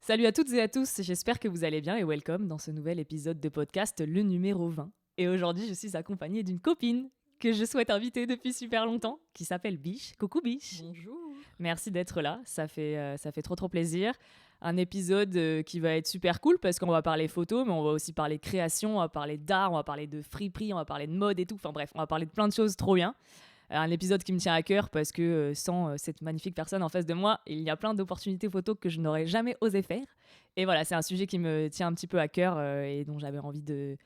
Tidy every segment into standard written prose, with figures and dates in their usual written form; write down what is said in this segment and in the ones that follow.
Salut à toutes et à tous, j'espère que vous allez bien et welcome dans ce nouvel épisode de podcast, le numéro 20. Et aujourd'hui, je suis accompagnée d'une copine que je souhaite inviter depuis super longtemps, qui s'appelle Biche. Coucou Biche. Bonjour. Merci d'être là, ça fait trop plaisir. Un épisode qui va être super cool parce qu'on va parler photo, mais on va aussi parler création, on va parler d'art, on va parler de friperie, on va parler de mode et tout. Enfin bref, on va parler de plein de choses trop bien. Un épisode qui me tient à cœur parce que sans cette magnifique personne en face de moi, il y a plein d'opportunités photos que je n'aurais jamais osé faire. Et voilà, c'est un sujet qui me tient un petit peu à cœur et dont j'avais envie de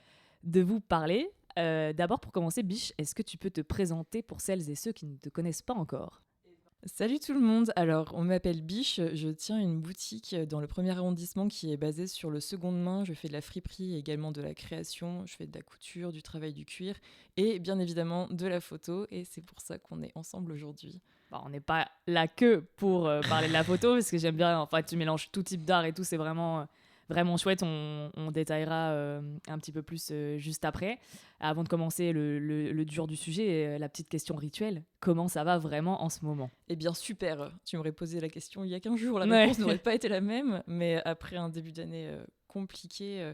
vous parler. D'abord, pour commencer, Biche, est-ce que tu peux te présenter pour celles et ceux qui ne te connaissent pas encore ? Salut tout le monde. Alors, on m'appelle Biche. Je tiens une boutique dans le 1er arrondissement qui est basée sur le seconde main. Je fais de la friperie et également de la création. Je fais de la couture, du travail du cuir et bien évidemment de la photo. Et c'est pour ça qu'on est ensemble aujourd'hui. Bon, on n'est pas là que pour parler de la photo parce que j'aime bien, enfin, tu mélanges tout type d'art et tout, c'est vraiment chouette. On détaillera un petit peu plus juste après. Avant de commencer le dur du sujet, la petite question rituelle, comment ça va vraiment en ce moment ? Eh bien super, tu m'aurais posé la question il y a 15 jours, la Ouais. réponse n'aurait pas été la même, mais après un début d'année compliqué,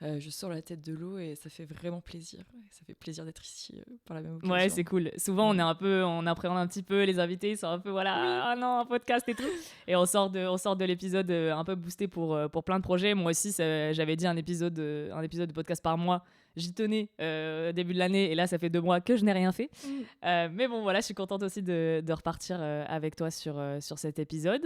je sors la tête de l'eau et ça fait vraiment plaisir. Ça fait plaisir d'être ici par la même occasion. Ouais, c'est cool. Souvent, on appréhende un petit peu les invités, ils sont un peu, voilà, ah non, un podcast et tout. Et on sort de l'épisode un peu boosté pour plein de projets. Moi aussi, j'avais dit un épisode de podcast par mois. J'y tenais au début de l'année et là, ça fait 2 mois que je n'ai rien fait. Mais bon, voilà, je suis contente aussi de repartir avec toi sur cet épisode.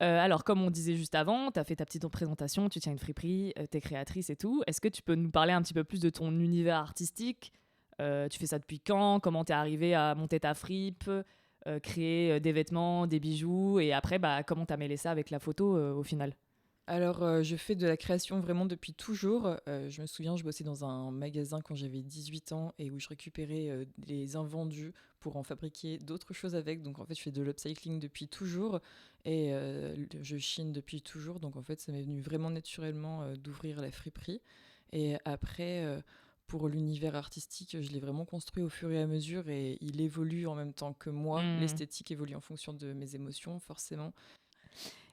Alors, comme on disait juste avant, tu as fait ta petite présentation, tu tiens une friperie, tu es créatrice et tout. Est-ce que tu peux nous parler un petit peu plus de ton univers artistique ? Tu fais ça depuis quand ? Comment t'es arrivé à monter ta fripe, créer des vêtements, des bijoux, et après, comment t'as mêlé ça avec la photo au final ? Alors, je fais de la création vraiment depuis toujours. Je me souviens, je bossais dans un magasin quand j'avais 18 ans et où je récupérais les invendus pour en fabriquer d'autres choses avec. Donc, en fait, je fais de l'upcycling depuis toujours et je chine depuis toujours. Donc, en fait, ça m'est venu vraiment naturellement d'ouvrir la friperie. Et après, pour l'univers artistique, je l'ai vraiment construit au fur et à mesure et il évolue en même temps que moi. L'esthétique évolue en fonction de mes émotions, forcément.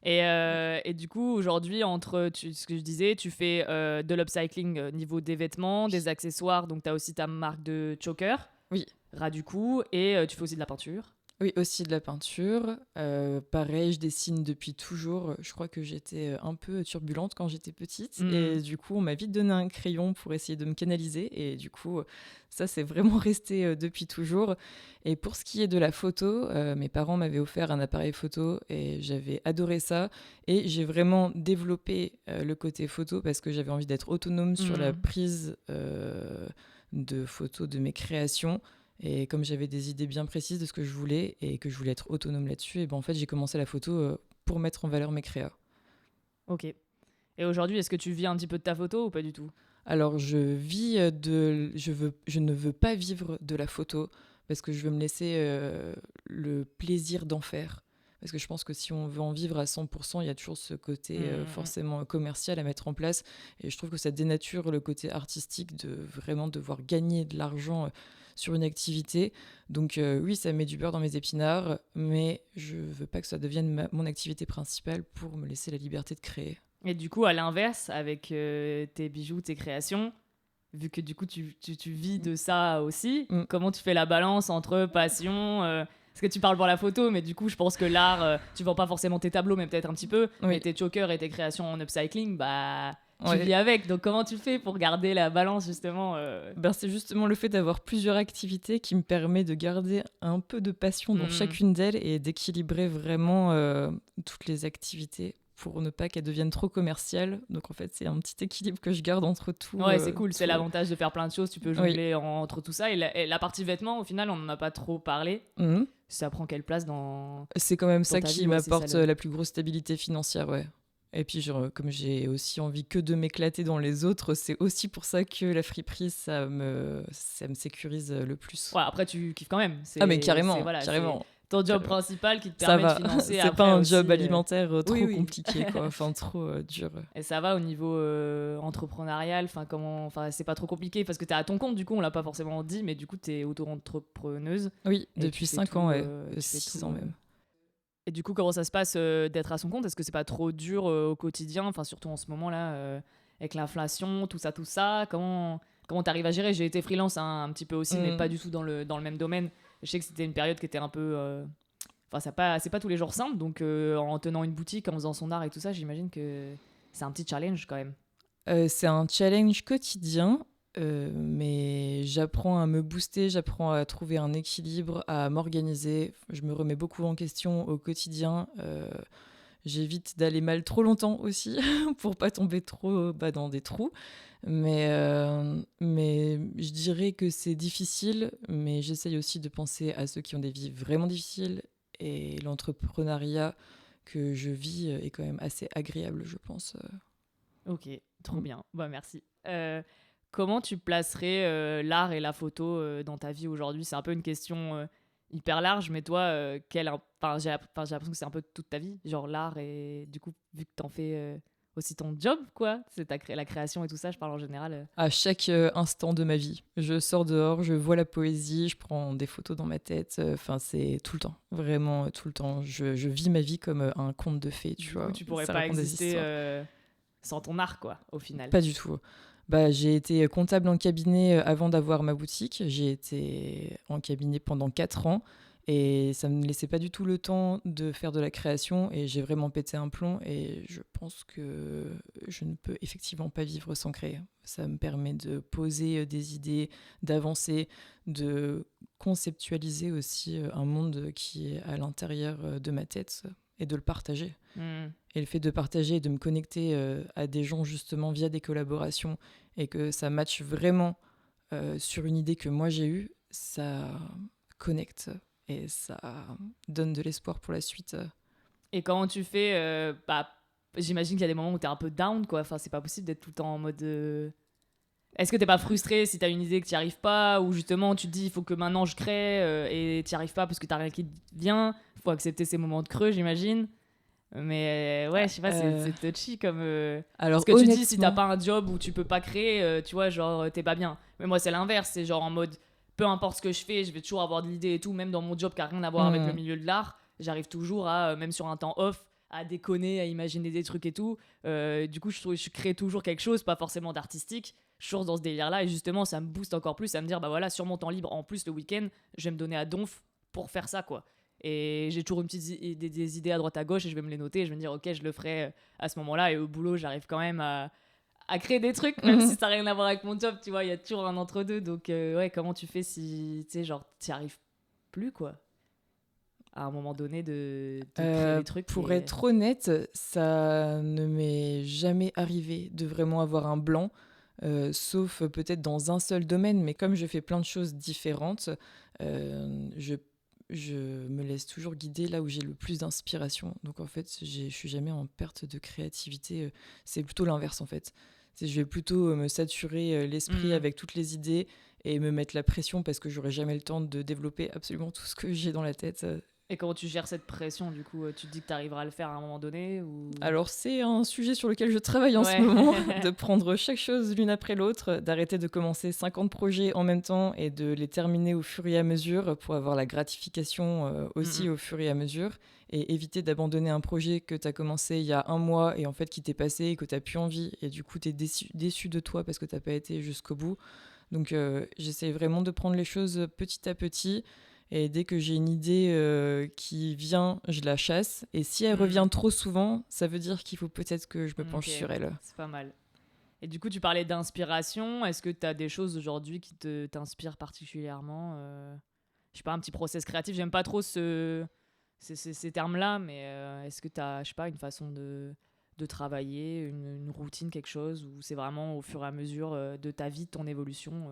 Et du coup, aujourd'hui, ce que je disais, tu fais de l'upcycling niveau des vêtements, des accessoires, donc tu as aussi ta marque de choker, Oui. ras du cou, et tu fais aussi de la peinture. Oui, aussi de la peinture. Pareil, je dessine depuis toujours. Je crois que j'étais un peu turbulente quand j'étais petite. Et du coup, on m'a vite donné un crayon pour essayer de me canaliser. Et du coup, ça, c'est vraiment resté depuis toujours. Et pour ce qui est de la photo, mes parents m'avaient offert un appareil photo et j'avais adoré ça. Et j'ai vraiment développé le côté photo parce que j'avais envie d'être autonome sur la prise de photos de mes créations. Et comme j'avais des idées bien précises de ce que je voulais et que je voulais être autonome là-dessus, et ben en fait j'ai commencé la photo pour mettre en valeur mes créas. Ok. Et aujourd'hui, est-ce que tu vis un petit peu de ta photo ou pas du tout ? Alors je ne veux pas vivre de la photo parce que je veux me laisser le plaisir d'en faire. Parce que je pense que si on veut en vivre à 100%, il y a toujours ce côté forcément commercial à mettre en place. Et je trouve que ça dénature le côté artistique de vraiment devoir gagner de l'argent sur une activité. Donc oui, ça met du beurre dans mes épinards, mais je veux pas que ça devienne mon activité principale pour me laisser la liberté de créer. Et du coup, à l'inverse, avec tes bijoux, tes créations, vu que du coup, tu vis de ça aussi, comment tu fais la balance entre passion parce que tu parles pour la photo, mais du coup, je pense que l'art, tu vends pas forcément tes tableaux, mais peut-être un petit peu. Oui. Mais tes chokers et tes créations en upcycling, tu vis avec. Donc, comment tu fais pour garder la balance, justement C'est justement le fait d'avoir plusieurs activités qui me permet de garder un peu de passion dans chacune d'elles et d'équilibrer vraiment toutes les activités pour ne pas qu'elles deviennent trop commerciales. Donc en fait, c'est un petit équilibre que je garde entre tout. Ouais, c'est cool. C'est l'avantage de faire plein de choses. Tu peux jongler entre tout ça. Et la partie vêtements, au final, on n'en a pas trop parlé. Ça prend quelle place dans... C'est quand même ça qui m'apporte la plus grosse stabilité financière, ouais. Et puis, comme j'ai aussi envie que de m'éclater dans les autres, c'est aussi pour ça que la friperie, ça me sécurise le plus. Ouais, après, tu kiffes quand même. Mais carrément, carrément. Ton job principal qui te permet de financer. C'est pas un job alimentaire trop compliqué, quoi. Enfin, trop dur. Et ça va au niveau entrepreneurial, c'est pas trop compliqué parce que t'es à ton compte, du coup, on l'a pas forcément dit, mais du coup, t'es auto-entrepreneuse. Oui, depuis 5 ans, 6 ans même. Et du coup, comment ça se passe d'être à son compte? Est-ce que c'est pas trop dur au quotidien? Enfin, surtout en ce moment-là, avec l'inflation, tout ça. Comment t'arrives à gérer? J'ai été freelance un petit peu aussi, mais pas du tout dans le même domaine. Je sais que c'était une période qui était un peu... Enfin, c'est pas tous les jours simple. Donc, en tenant une boutique, en faisant son art et tout ça, j'imagine que c'est un petit challenge quand même. C'est un challenge quotidien, mais j'apprends à me booster, j'apprends à trouver un équilibre, à m'organiser. Je me remets beaucoup en question au quotidien. J'évite d'aller mal trop longtemps aussi pour pas tomber trop dans des trous. Mais je dirais que c'est difficile, mais j'essaye aussi de penser à ceux qui ont des vies vraiment difficiles. Et l'entrepreneuriat que je vis est quand même assez agréable, je pense. Ok, trop bien. Bah, merci. Comment tu placerais l'art et la photo dans ta vie aujourd'hui? C'est un peu une question hyper large, mais toi, j'ai l'impression que c'est un peu toute ta vie, genre l'art, et du coup, vu que t'en fais aussi ton job, quoi, c'est la création et tout ça, je parle en général. À chaque instant de ma vie, je sors dehors, je vois la poésie, je prends des photos dans ma tête. Enfin, c'est tout le temps, vraiment tout le temps. Je vis ma vie comme un conte de fées, tu Du vois. coup, tu pourrais Ça pas raconte des exister histoires. sans ton art, quoi, au final. Pas du tout. Bah, j'ai été comptable en cabinet avant d'avoir ma boutique. J'ai été en cabinet pendant 4 ans et ça ne me laissait pas du tout le temps de faire de la création et j'ai vraiment pété un plomb et je pense que je ne peux effectivement pas vivre sans créer. Ça me permet de poser des idées, d'avancer, de conceptualiser aussi un monde qui est à l'intérieur de ma tête et de le partager. Hmm. Et le fait de partager et de me connecter à des gens justement via des collaborations et que ça matche vraiment sur une idée que moi j'ai eue, ça connecte et ça donne de l'espoir pour la suite. Et comment tu fais j'imagine qu'il y a des moments où t'es un peu down, quoi. Enfin, c'est pas possible d'être tout le temps en mode. Est-ce que t'es pas frustré si t'as une idée que t'y arrives pas, ou justement tu te dis il faut que maintenant je crée et t'y arrives pas parce que t'as rien qui te vient? Faut accepter ces moments de creux, j'imagine. Mais ouais, je sais pas, c'est touchy comme. Parce Alors que tu dis si t'as honnêtement, pas un job où tu peux pas créer, tu vois, genre t'es pas bien. Mais moi c'est l'inverse, c'est genre en mode peu importe ce que je fais, je vais toujours avoir de l'idée et tout, même dans mon job qui a rien à voir avec le milieu de l'art, j'arrive toujours à, même sur un temps off, à déconner, à imaginer des trucs et tout. Du coup, je crée toujours quelque chose, pas forcément d'artistique. Je suis toujours dans ce délire-là et justement, ça me booste encore plus à me dire, bah voilà, sur mon temps libre, en plus le week-end, je vais me donner à donf pour faire ça, quoi. Et j'ai toujours des idées à droite à gauche et je vais me les noter et je vais me dire ok je le ferai à ce moment-là, et au boulot j'arrive quand même à créer des trucs même si ça n'a rien à voir avec mon job, tu vois, il y a toujours un entre-deux. Donc ouais, comment tu fais si tu sais genre t'y arrives plus, quoi, à un moment donné de créer des trucs pour et... être honnête, ça ne m'est jamais arrivé de vraiment avoir un blanc, sauf peut-être dans un seul domaine, mais comme je fais plein de choses différentes, je me laisse toujours guider là où j'ai le plus d'inspiration. Donc en fait, je suis jamais en perte de créativité. C'est plutôt l'inverse en fait. Je vais plutôt me saturer l'esprit avec toutes les idées et me mettre la pression parce que j'aurai jamais le temps de développer absolument tout ce que j'ai dans la tête. Et comment tu gères cette pression du coup? Tu te dis que t'arriveras à le faire à un moment donné ou... Alors c'est un sujet sur lequel je travaille en ce Ouais. moment, de prendre chaque chose l'une après l'autre, d'arrêter de commencer 50 projets en même temps et de les terminer au fur et à mesure pour avoir la gratification aussi au fur et à mesure, et éviter d'abandonner un projet que tu as commencé il y a un mois et en fait qui t'est passé et que tu n'as plus envie et du coup tu es déçu de toi parce que tu n'as pas été jusqu'au bout. Donc j'essaie vraiment de prendre les choses petit à petit. Et dès que j'ai une idée qui vient, je la chasse. Et si elle revient trop souvent, ça veut dire qu'il faut peut-être que je me penche sur elle. C'est pas mal. Et du coup, tu parlais d'inspiration. Est-ce que tu as des choses aujourd'hui qui t'inspirent particulièrement Je sais pas, un petit process créatif. J'aime pas trop ces termes-là, mais est-ce que tu as, je sais pas, une façon de travailler, une routine, quelque chose, où c'est vraiment au fur et à mesure de ta vie, de ton évolution,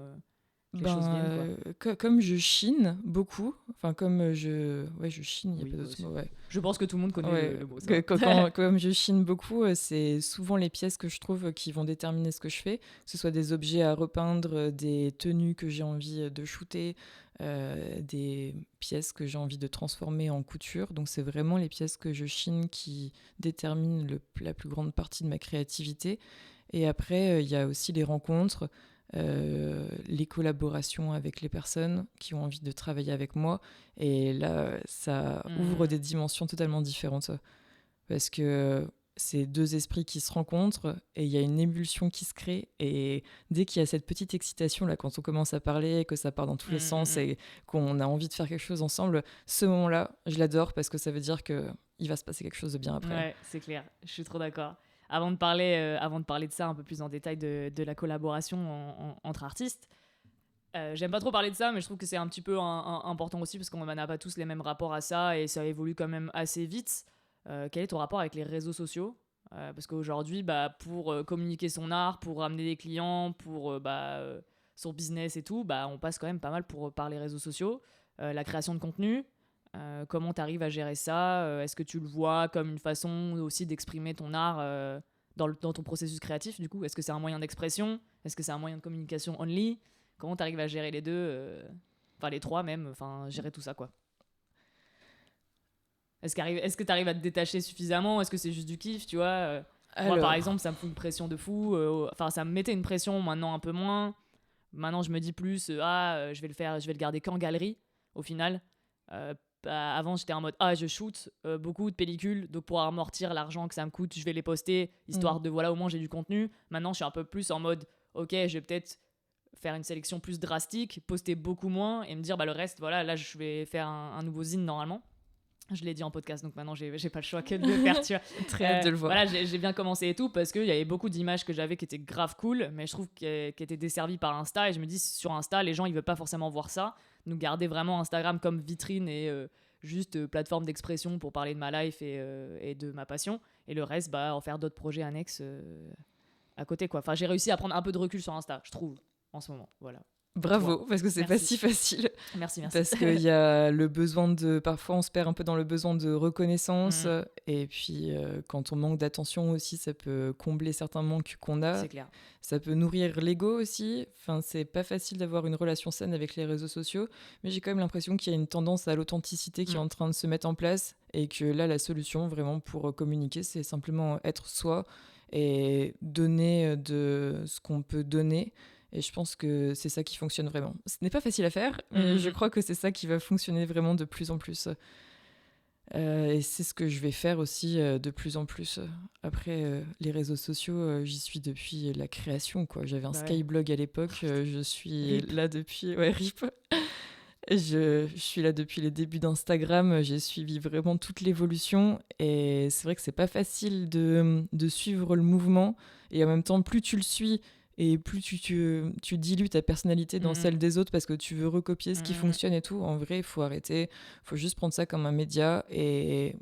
que les choses viennent, quoi. Comme je chine beaucoup, enfin comme je chine, il n'y a Oui, pas moi d'autre aussi. mot, ouais. Je pense que tout le monde connaît Ouais, le mot, ça. comme je chine beaucoup, c'est souvent les pièces que je trouve qui vont déterminer ce que je fais, que ce soit des objets à repeindre, des tenues que j'ai envie de shooter, des pièces que j'ai envie de transformer en couture. Donc c'est vraiment les pièces que je chine qui déterminent la plus grande partie de ma créativité. Et après, il y a aussi les rencontres. les collaborations avec les personnes qui ont envie de travailler avec moi. Et là, ça ouvre des dimensions totalement différentes. Parce que c'est deux esprits qui se rencontrent et il y a une émulsion qui se crée. Et dès qu'il y a cette petite excitation, là, quand on commence à parler, que ça part dans tous les sens et qu'on a envie de faire quelque chose ensemble, ce moment-là, je l'adore parce que ça veut dire qu'il va se passer quelque chose de bien après. Ouais, c'est clair. Je suis trop d'accord. Avant de parler de ça un peu plus en détail de la collaboration entre artistes, j'aime pas trop parler de ça, mais je trouve que c'est un petit peu important aussi parce qu'on n'a pas tous les mêmes rapports à ça et ça évolue quand même assez vite. Quel est ton rapport avec les réseaux sociaux ? Parce qu'aujourd'hui, pour communiquer son art, pour ramener des clients, pour son business et tout, on passe quand même pas mal par les réseaux sociaux. La création de contenu, comment tu arrives à gérer ça ? Est-ce que tu le vois comme une façon aussi d'exprimer ton art dans ton processus créatif, du coup ? Est-ce que c'est un moyen d'expression ? Est-ce que c'est un moyen de communication only ? Comment tu arrives à gérer les deux ? Enfin, les trois même, gérer tout ça, quoi. Est-ce que tu arrives à te détacher suffisamment ? Est-ce que c'est juste du kiff, tu vois ? Moi, par exemple, ça me fout une pression de fou. Ça me mettait une pression, maintenant un peu moins. Maintenant, je me dis plus, je vais le garder qu'en galerie, au final. Avant, j'étais en mode, je shoot beaucoup de pellicules, donc pour amortir l'argent que ça me coûte, je vais les poster, histoire de, au moins j'ai du contenu. Maintenant, je suis un peu plus en mode, ok, je vais peut-être faire une sélection plus drastique, poster beaucoup moins et me dire, le reste, là, je vais faire un nouveau zine normalement. Je l'ai dit en podcast, donc maintenant j'ai pas le choix que de le faire, tu vois. Très hâte de le voir. Voilà, j'ai bien commencé et tout parce qu'il y avait beaucoup d'images que j'avais qui étaient grave cool, mais je trouve qu'elles étaient desservies par Insta et je me dis sur Insta, les gens ils veulent pas forcément voir ça. Donc garder vraiment Instagram comme vitrine et juste plateforme d'expression pour parler de ma life et de ma passion. Et le reste, en faire d'autres projets annexes à côté, quoi. Enfin, j'ai réussi à prendre un peu de recul sur Insta, je trouve, en ce moment. Voilà. Bravo, parce que c'est pas si facile. Merci. Parce qu'il y a le besoin de... Parfois, on se perd un peu dans le besoin de reconnaissance. Et puis, quand on manque d'attention aussi, ça peut combler certains manques qu'on a. C'est clair. Ça peut nourrir l'ego aussi. Enfin, c'est pas facile d'avoir une relation saine avec les réseaux sociaux. Mais j'ai quand même l'impression qu'il y a une tendance à l'authenticité qui est en train de se mettre en place. Et que là, la solution, vraiment, pour communiquer, c'est simplement être soi et donner de ce qu'on peut donner. Et je pense que c'est ça qui fonctionne vraiment. Ce n'est pas facile à faire, mais je crois que c'est ça qui va fonctionner vraiment de plus en plus. Et c'est ce que je vais faire aussi de plus en plus. Après, les réseaux sociaux, j'y suis depuis la création, quoi. J'avais un Skyblog à l'époque, je suis là depuis... Ouais, RIP. Je suis là depuis les débuts d'Instagram, j'ai suivi vraiment toute l'évolution et c'est vrai que c'est pas facile de suivre le mouvement et en même temps, plus tu le suis et plus tu dilues ta personnalité dans celle des autres parce que tu veux recopier ce qui fonctionne et tout. En vrai, il faut arrêter, il faut juste prendre ça comme un média et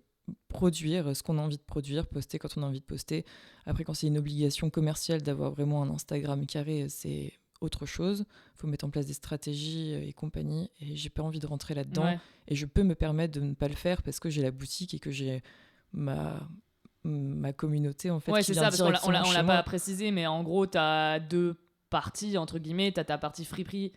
produire ce qu'on a envie de produire, poster quand on a envie de poster. Après, quand c'est une obligation commerciale d'avoir vraiment un Instagram carré, c'est autre chose. Il faut mettre en place des stratégies et compagnie et j'ai pas envie de rentrer là-dedans et je peux me permettre de ne pas le faire parce que j'ai la boutique et que j'ai ma communauté en fait qui c'est vient ça, parce qu'on l'a moi. pas précisé, mais en gros t'as deux parties entre guillemets. T'as ta partie friperie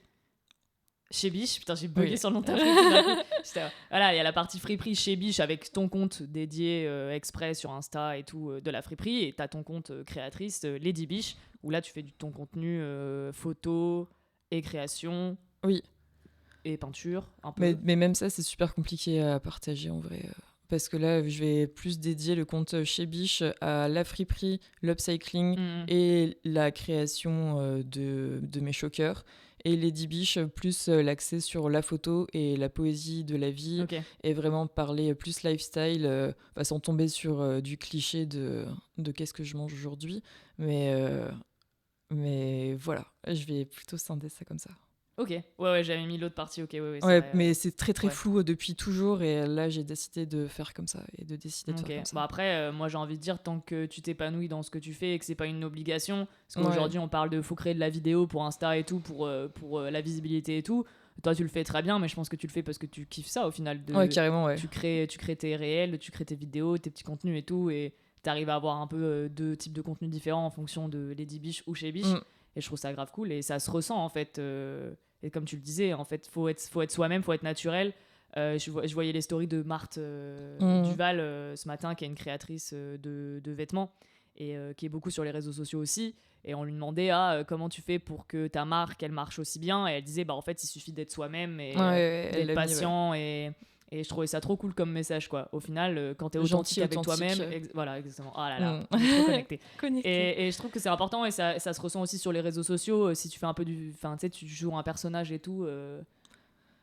chez Biche, putain j'ai bugué sur le nom de ta friperie. Voilà, il y a la partie friperie chez Biche avec ton compte dédié exprès sur Insta et tout de la friperie, et t'as ton compte créatrice Lady Biche où là tu fais ton contenu photo et création et peinture un peu. Mais même ça c'est super compliqué à partager en vrai. Parce que là, je vais plus dédier le compte chez Biche à la friperie, l'upcycling et la création de mes chokers. Et Lady Biche, plus l'accès sur la photo et la poésie de la vie. Et vraiment parler plus lifestyle, sans tomber sur du cliché de qu'est-ce que je mange aujourd'hui. Mais voilà, je vais plutôt scinder ça comme ça. Ok, ouais, j'avais mis l'autre partie, c'est vrai, mais c'est très très flou depuis toujours et là j'ai décidé de faire comme ça et de décider de faire comme ça. Après, moi j'ai envie de dire, tant que tu t'épanouis dans ce que tu fais et que c'est pas une obligation, parce qu'aujourd'hui on parle de faut créer de la vidéo pour Insta et tout, pour la visibilité et tout. Toi tu le fais très bien, mais je pense que tu le fais parce que tu kiffes ça au final. Ouais, carrément, ouais. Tu crées tes réels, tu crées tes vidéos, tes petits contenus et tout, et t'arrives à avoir un peu deux types de contenus différents en fonction de Lady Biche ou chez Biche. Et je trouve ça grave cool et ça se ressent en fait. Et comme tu le disais, en fait, faut être soi-même, faut être naturel. Je voyais les stories de Marthe Duval ce matin, qui est une créatrice de vêtements. et qui est beaucoup sur les réseaux sociaux aussi. Et on lui demandait comment tu fais pour que ta marque elle marche aussi bien, et elle disait en fait il suffit d'être soi-même et d'être patient et je trouvais ça trop cool comme message quoi. Au final quand t'es authentique avec toi-même voilà exactement, ah là là on est trop connecté. Et je trouve que c'est important, et ça se ressent aussi sur les réseaux sociaux. Si tu fais un peu tu sais tu joues un personnage et tout,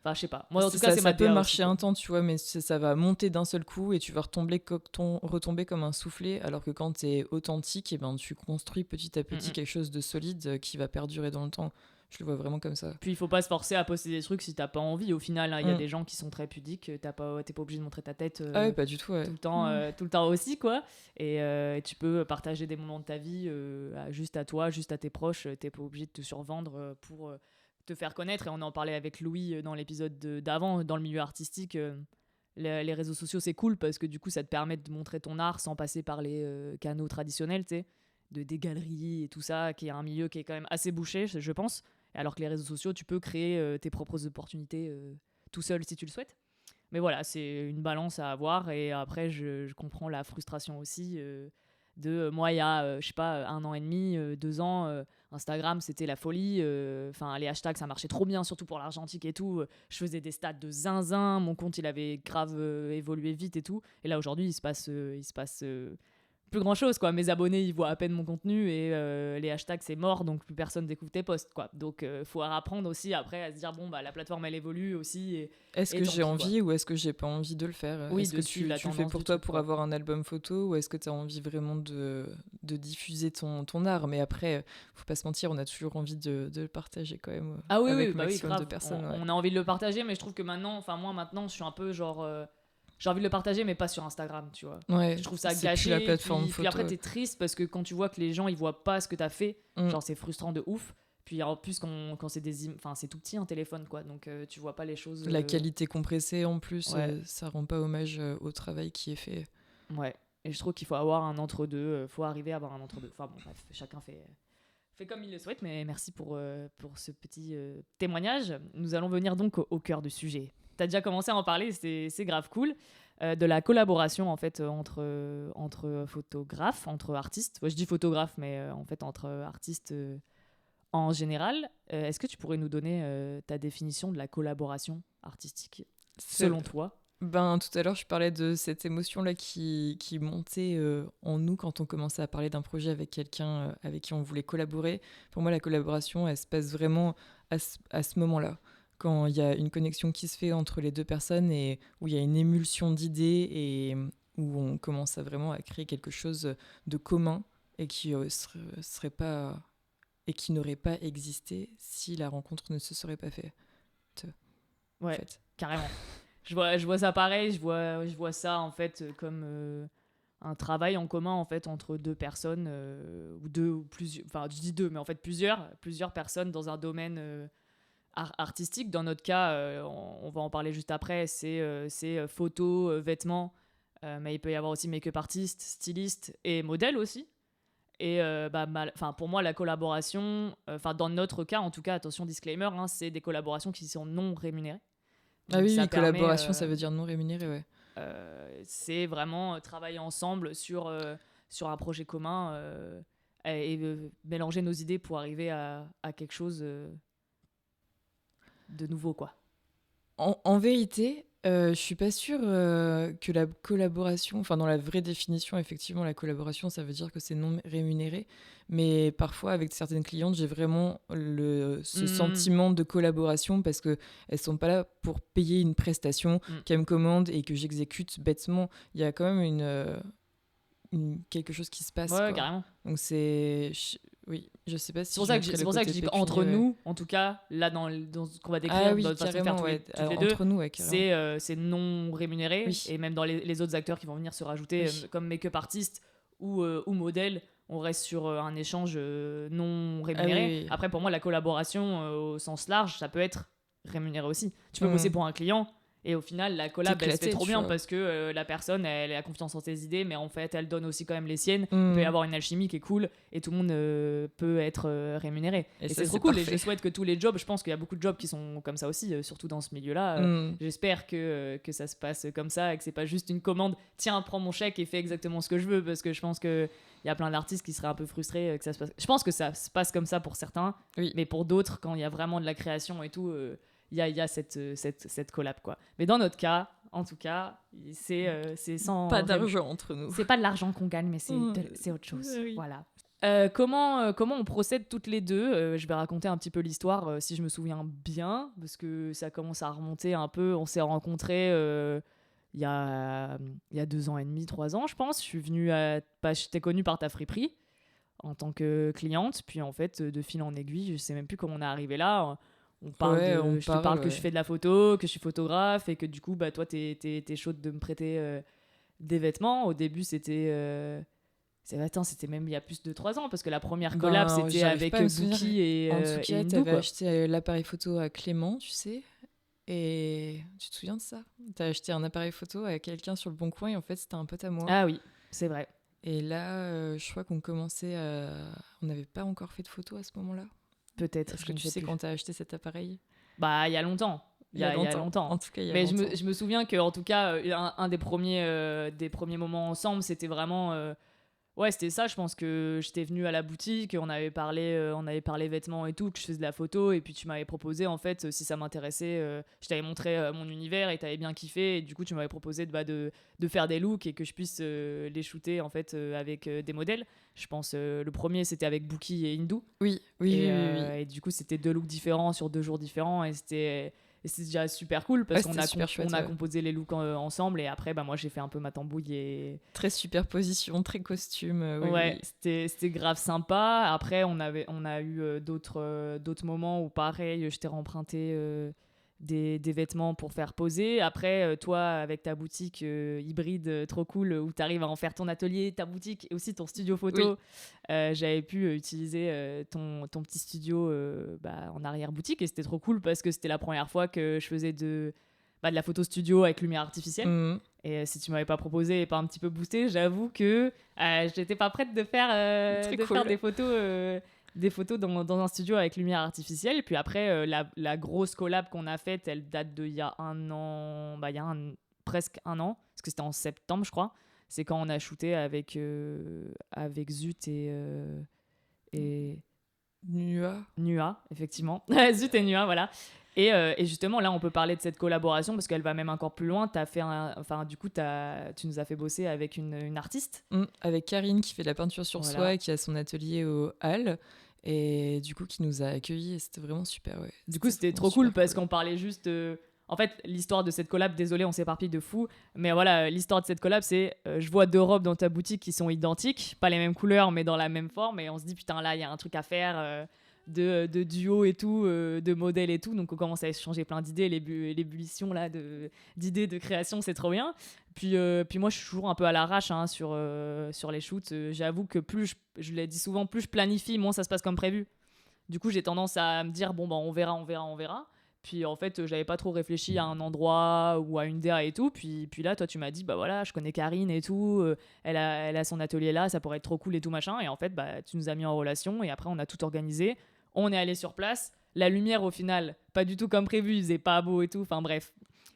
enfin je sais pas, moi en tout cas ça peut marcher un temps, tu vois, mais ça va monter d'un seul coup et tu vas retomber comme un soufflet, alors que quand t'es authentique, et ben tu construis petit à petit quelque chose de solide qui va perdurer dans le temps. Je le vois vraiment comme ça. Puis il faut pas se forcer à poster des trucs si t'as pas envie. Au final, il y a des gens qui sont très pudiques. T'es pas obligé de montrer ta tête pas du tout, tout le temps aussi, quoi. Et tu peux partager des moments de ta vie juste à toi, juste à tes proches. T'es pas obligé de te survendre pour te faire connaître. Et on en parlait avec Louis dans l'épisode d'avant, dans le milieu artistique. Les réseaux sociaux, c'est cool parce que du coup, ça te permet de montrer ton art sans passer par les canaux traditionnels, tu sais, des galeries et tout ça, qui est un milieu qui est quand même assez bouché, je pense. Alors que les réseaux sociaux, tu peux créer tes propres opportunités tout seul si tu le souhaites. Mais voilà, c'est une balance à avoir. Et après, je comprends la frustration aussi moi, il y a, je sais pas, 1 an et demi, 2 ans, Instagram, c'était la folie. Enfin, les hashtags, ça marchait trop bien, surtout pour l'argentique et tout. Je faisais des stats de zinzin. Mon compte, il avait grave évolué vite et tout. Et là, aujourd'hui, il se passe plus grand chose quoi. Mes abonnés ils voient à peine mon contenu et les hashtags c'est mort, donc plus personne découvre tes posts quoi. Donc faut apprendre aussi après à se dire la plateforme elle évolue aussi est-ce que j'ai envie ou est-ce que j'ai pas envie de le faire. Est-ce que tu fais pour toi pour avoir un album photo, ou est-ce que tu as envie vraiment de diffuser ton art? Mais après faut pas se mentir, on a toujours envie de le partager quand même avec le maximum de personnes. On a envie de le partager, mais je trouve que maintenant je suis un peu genre j'ai envie de le partager, mais pas sur Instagram, tu vois. Ouais, je trouve ça gâché. La plateforme puis après, t'es triste parce que quand tu vois que les gens, ils voient pas ce que t'as fait, genre, c'est frustrant de ouf. Puis en plus, quand c'est c'est tout petit un téléphone, quoi. Donc tu vois pas les choses. La qualité compressée en plus, ça rend pas hommage au travail qui est fait. Ouais. Et je trouve qu'il faut avoir un entre-deux. Faut arriver à avoir un entre-deux. Enfin bon, bref, chacun fait comme il le souhaite. Mais merci pour ce petit témoignage. Nous allons venir donc au cœur du sujet. T'as déjà commencé à en parler, c'est grave cool, de la collaboration en fait entre photographes, entre artistes. Je dis photographes, mais en fait entre artistes en général. Est-ce que tu pourrais nous donner ta définition de la collaboration artistique selon toi? Tout à l'heure, je parlais de cette émotion-là qui montait en nous quand on commençait à parler d'un projet avec quelqu'un avec qui on voulait collaborer. Pour moi, la collaboration, elle se passe vraiment à ce moment-là, quand il y a une connexion qui se fait entre les deux personnes et où il y a une émulsion d'idées et où on commence vraiment à créer quelque chose de commun et qui serait pas et qui n'aurait pas existé si la rencontre ne se serait pas faite. Ouais, en fait. Carrément. Je vois ça pareil. Je vois ça en fait comme un travail en commun en fait entre deux personnes ou deux ou plusieurs. Enfin, je dis deux, mais en fait plusieurs personnes dans un domaine artistique. Dans notre cas, on va en parler juste après, c'est photos, vêtements, mais il peut y avoir aussi make-up artiste, styliste et modèle aussi. Et pour moi, la collaboration, dans notre cas, en tout cas, attention disclaimer, c'est des collaborations qui sont non rémunérées. Donc collaboration, ça veut dire non rémunéré, ouais. C'est vraiment travailler ensemble sur un projet commun et mélanger nos idées pour arriver à quelque chose de nouveau, quoi. En vérité, je suis pas sûre que la collaboration, dans la vraie définition, effectivement, la collaboration, ça veut dire que c'est non rémunéré. Mais parfois, avec certaines clientes, j'ai vraiment ce sentiment de collaboration parce qu'elles ne sont pas là pour payer une prestation qu'elles me commandent et que j'exécute bêtement. Il y a quand même quelque chose qui se passe. Ouais, carrément. Donc c'est... Oui, je sais pas si c'est pour ça que je dis qu'entre nous, en tout cas, là dans ce qu'on va décrire, dans notre façon de faire tous les deux, entre nous, c'est non rémunéré. Oui. Et même dans les autres acteurs qui vont venir se rajouter, comme make-up artiste ou modèle, on reste sur un échange non rémunéré. Après, pour moi, la collaboration au sens large, ça peut être rémunéré aussi. Tu peux bosser pour un client Et au final, la collab, elle se fait T'éclater, trop tu bien vois. parce que la personne, elle a confiance en ses idées, mais en fait, elle donne aussi quand même les siennes. Il peut y avoir une alchimie qui est cool et tout le monde peut être rémunéré. Et ça, c'est trop c'est cool. Et parfait. je souhaite que tous les jobs, je pense qu'il y a beaucoup de jobs qui sont comme ça aussi, surtout dans ce milieu-là. J'espère que ça se passe comme ça et que c'est pas juste une commande. Tiens, prends mon chèque et fais exactement ce que je veux, parce que je pense qu'il y a plein d'artistes qui seraient un peu frustrés que ça se passe. Je pense que ça se passe comme ça pour certains, mais pour d'autres, quand il y a vraiment de la création et tout. Il y a cette collab, quoi. Mais dans notre cas, en tout cas, c'est sans... Pas d'argent entre nous. C'est pas de l'argent qu'on gagne, mais c'est autre chose. Oui. Voilà. Comment on procède toutes les deux. Je vais raconter un petit peu l'histoire, si je me souviens bien, parce que ça commence à remonter un peu. On s'est rencontrés il y a 2 ans et demi, 3 ans, je pense. Je t'ai connue par ta friperie en tant que cliente. Puis en fait, de fil en aiguille, je sais même plus comment on est arrivé là. Je te parle que je fais de la photo, que je suis photographe et que du coup, bah, toi, t'es chaude de me prêter des vêtements. Au début, c'était même il y a plus de 3 ans parce que la première collab, c'était avec Bookie et en tout cas, Indou, t'avais quoi. acheté l'appareil photo à Clément, tu sais. Et tu te souviens de ça? T'as acheté un appareil photo à quelqu'un sur le Bon Coin et en fait, c'était un pote à moi. Ah oui, c'est vrai. Et là, je crois qu'on commençait à... On n'avait pas encore fait de photos à ce moment-là. Peut-être. Est-ce que tu sais quand t'as acheté cet appareil? Bah, il y a longtemps. Il y a longtemps. En tout cas, il y a mais longtemps. je me souviens que, en tout cas, un des premiers moments ensemble, c'était vraiment... Ouais, c'était ça. Je pense que j'étais venue à la boutique, on avait parlé vêtements et tout, que je faisais de la photo, et puis tu m'avais proposé, en fait, si ça m'intéressait, je t'avais montré mon univers et t'avais bien kiffé, et du coup, tu m'avais proposé de faire des looks et que je puisse les shooter, en fait, avec des modèles. Je pense le premier, c'était avec Bookie et Indou. Oui. Et du coup, c'était 2 looks différents sur 2 jours différents, et c'était déjà super cool parce qu'on a composé les looks ensemble, et après bah moi j'ai fait un peu ma tambouille et très superposition, très costume. Oui. C'était grave sympa. Après on a eu d'autres moments où pareil je t'ai remprunté des vêtements pour faire poser. Après toi avec ta boutique hybride trop cool où t'arrives à en faire ton atelier, ta boutique et aussi ton studio photo. J'avais pu utiliser ton petit studio en arrière-boutique, et c'était trop cool parce que c'était la première fois que je faisais de la photo studio avec lumière artificielle. Et si tu m'avais pas proposé et pas un petit peu boosté, j'avoue que j'étais pas prête de faire des photos dans un studio avec lumière artificielle. Et puis après, la grosse collab qu'on a faite, elle date d'il y a un an, presque un an, parce que c'était en septembre, je crois. C'est quand on a shooté avec Zut et Nua, effectivement. Zut et Nua, voilà. Et justement, là, on peut parler de cette collaboration parce qu'elle va même encore plus loin. Tu nous as fait bosser avec une artiste. Avec Karine qui fait de la peinture sur soie et qui a son atelier au Halles. Et du coup, qui nous a accueillis. Et c'était vraiment super, ouais. Du coup, c'était trop cool parce qu'on parlait juste... En fait, l'histoire de cette collab, désolé, on s'éparpille de fou, mais voilà, l'histoire de cette collab, c'est je vois 2 robes dans ta boutique qui sont identiques, pas les mêmes couleurs, mais dans la même forme, et on se dit, putain, là, il y a un truc à faire de duo et tout, de modèles et tout, donc on commence à échanger plein d'idées, l'ébullition là, d'idées de création, c'est trop bien. Puis moi, je suis toujours un peu à l'arrache sur les shoots. J'avoue que plus, je l'ai dit souvent, plus je planifie, moins ça se passe comme prévu. Du coup, j'ai tendance à me dire, bon, bah, on verra. Puis en fait, j'avais pas trop réfléchi à un endroit ou à une DA et tout. Puis là, toi, tu m'as dit, bah voilà, je connais Karine et tout. Elle a son atelier là, ça pourrait être trop cool et tout machin. Et en fait, bah, tu nous as mis en relation et après, on a tout organisé. On est allé sur place. La lumière, au final, pas du tout comme prévu. Il faisait pas beau et tout. Enfin bref,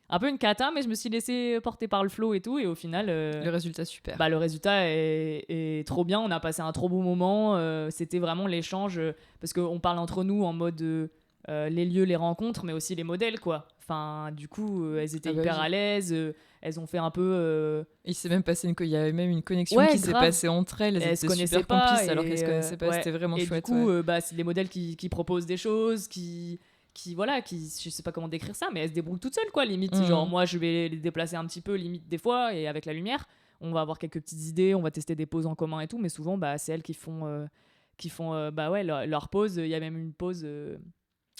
un peu une cata, mais je me suis laissé porter par le flow et tout. Et au final, le résultat super. Bah, le résultat est trop bien. On a passé un trop beau moment. C'était vraiment l'échange parce qu'on parle entre nous en mode. Les lieux, les rencontres, mais aussi les modèles, quoi. Enfin, du coup, elles étaient hyper à l'aise. Elles ont fait un peu... Il s'est même passé il y avait même une connexion qui s'est passée entre elles. Elles étaient super complices alors qu'elles se connaissaient pas. C'était vraiment chouette. Et du coup, c'est les modèles qui proposent des choses, qui je sais pas comment décrire ça, mais elles se débrouillent toutes seules, quoi, limite. Genre, moi, je vais les déplacer un petit peu, limite, des fois, et avec la lumière, on va avoir quelques petites idées, on va tester des poses en commun et tout, mais souvent, c'est elles qui font leur pose. Il y a même une pose...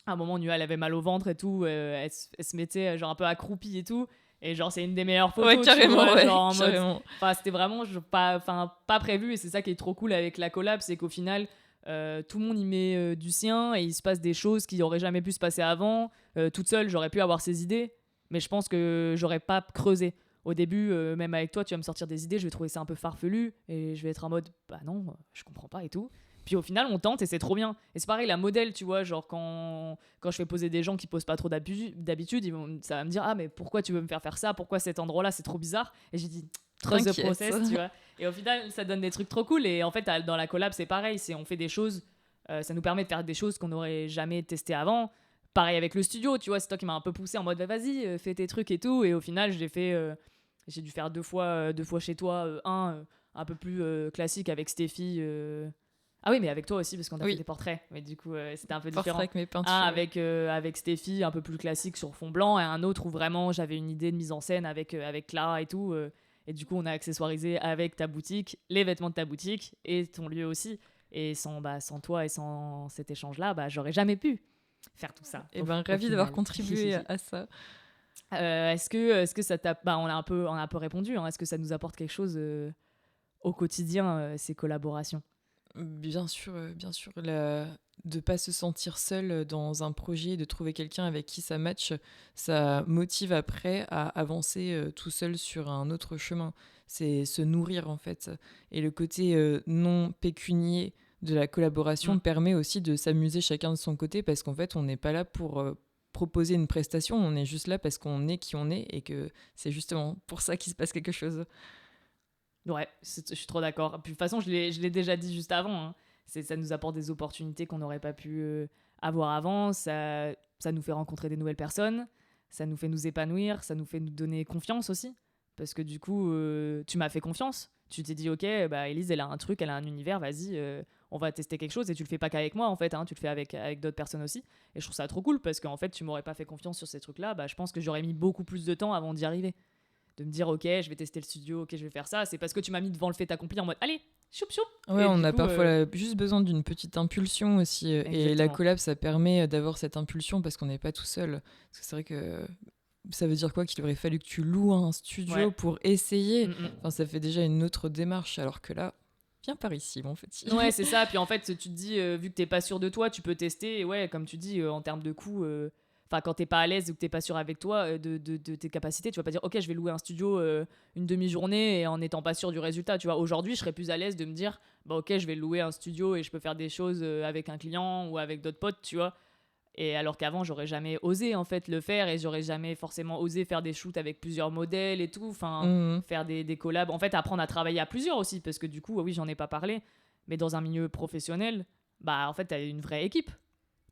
à un moment, Nua, elle avait mal au ventre et tout. Elle se mettait genre un peu accroupie et tout. Et genre, c'est une des meilleures photos. Ouais, carrément, tu vois, ouais, genre en carrément. mode... Enfin, c'était vraiment pas prévu. Et c'est ça qui est trop cool avec la collab, c'est qu'au final, tout le monde y met du sien et il se passe des choses qui n'auraient jamais pu se passer avant. Toute seule, j'aurais pu avoir ces idées. mais je pense que j'aurais pas creusé. Au début, même avec toi, tu vas me sortir des idées, je vais trouver ça un peu farfelu et je vais être en mode bah non, je comprends pas et tout. Puis au final, on tente et c'est trop bien. Et c'est pareil, la modèle, tu vois, genre quand je fais poser des gens qui posent pas trop d'habitude, ça va me dire ah mais pourquoi tu veux me faire ça, pourquoi cet endroit-là, c'est trop bizarre. Et j'ai dit trust the process, tu vois. Et au final, ça donne des trucs trop cool. Et en fait, dans la collab, c'est pareil, on fait des choses, ça nous permet de faire des choses qu'on n'aurait jamais testées avant. Pareil avec le studio, tu vois, c'est toi qui m'as un peu poussé en mode bah, vas-y, fais tes trucs et tout. Et au final, j'ai dû faire deux fois chez toi, un peu plus classique avec Stéphie. Ah oui, mais avec toi aussi, parce qu'on a fait des portraits. Mais du coup, c'était un peu différent. Avec mes peintures. Un avec Stéphie, un peu plus classique sur fond blanc, et un autre où vraiment j'avais une idée de mise en scène avec Clara et tout. Et du coup, on a accessoirisé avec ta boutique, les vêtements de ta boutique et ton lieu aussi. Et sans toi et sans cet échange-là, j'aurais jamais pu faire tout ça. Et ravi d'avoir contribué à ça. Est-ce que ça t'a... on a un peu répondu. Hein. Est-ce que ça nous apporte quelque chose au quotidien, ces collaborations ? Bien sûr, de pas se sentir seul dans un projet, de trouver quelqu'un avec qui ça match, ça motive après à avancer tout seul sur un autre chemin. C'est se nourrir en fait. Et le côté non pécunier de la collaboration permet aussi de s'amuser chacun de son côté, parce qu'en fait on n'est pas là pour proposer une prestation, on est juste là parce qu'on est qui on est et que c'est justement pour ça qu'il se passe quelque chose. Ouais, je suis trop d'accord. Puis de toute façon, je l'ai déjà dit juste avant. Hein. Ça nous apporte des opportunités qu'on n'aurait pas pu avoir avant. Ça nous fait rencontrer des nouvelles personnes. Ça nous fait nous épanouir. Ça nous fait nous donner confiance aussi. Parce que du coup, tu m'as fait confiance. Tu t'es dit, ok, Élise, elle a un truc, elle a un univers, vas-y, on va tester quelque chose. Et tu le fais pas qu'avec moi, en fait. Hein, tu le fais avec d'autres personnes aussi. Et je trouve ça trop cool parce qu'en fait, tu m'aurais pas fait confiance sur ces trucs-là. Je pense que j'aurais mis beaucoup plus de temps avant d'y arriver. De me dire ok, je vais tester le studio, ok, je vais faire ça, c'est parce que tu m'as mis devant le fait accompli en mode allez, choup choup. Ouais, on a parfois juste besoin d'une petite impulsion aussi, et la collab ça permet d'avoir cette impulsion parce qu'on n'est pas tout seul. Parce que c'est vrai que ça veut dire quoi, qu'il aurait fallu que tu loues un studio pour essayer. Enfin, ça fait déjà une autre démarche, alors que là, viens par ici mon petit. Ouais, c'est ça. Puis en fait, tu te dis vu que t'es pas sûr de toi, tu peux tester. Et ouais, comme tu dis, en termes de coût. Enfin, quand t'es pas à l'aise ou que t'es pas sûr avec toi de tes capacités, tu vas pas dire ok, je vais louer un studio une demi-journée et en étant pas sûr du résultat. Tu vois, aujourd'hui, je serais plus à l'aise de me dire ok, je vais louer un studio et je peux faire des choses avec un client ou avec d'autres potes, tu vois. Et alors qu'avant, j'aurais jamais osé en fait le faire et j'aurais jamais forcément osé faire des shoots avec plusieurs modèles et tout. Enfin, faire des collabs. En fait, apprendre à travailler à plusieurs aussi, parce que du coup, oui, j'en ai pas parlé, mais dans un milieu professionnel, en fait, t'as une vraie équipe.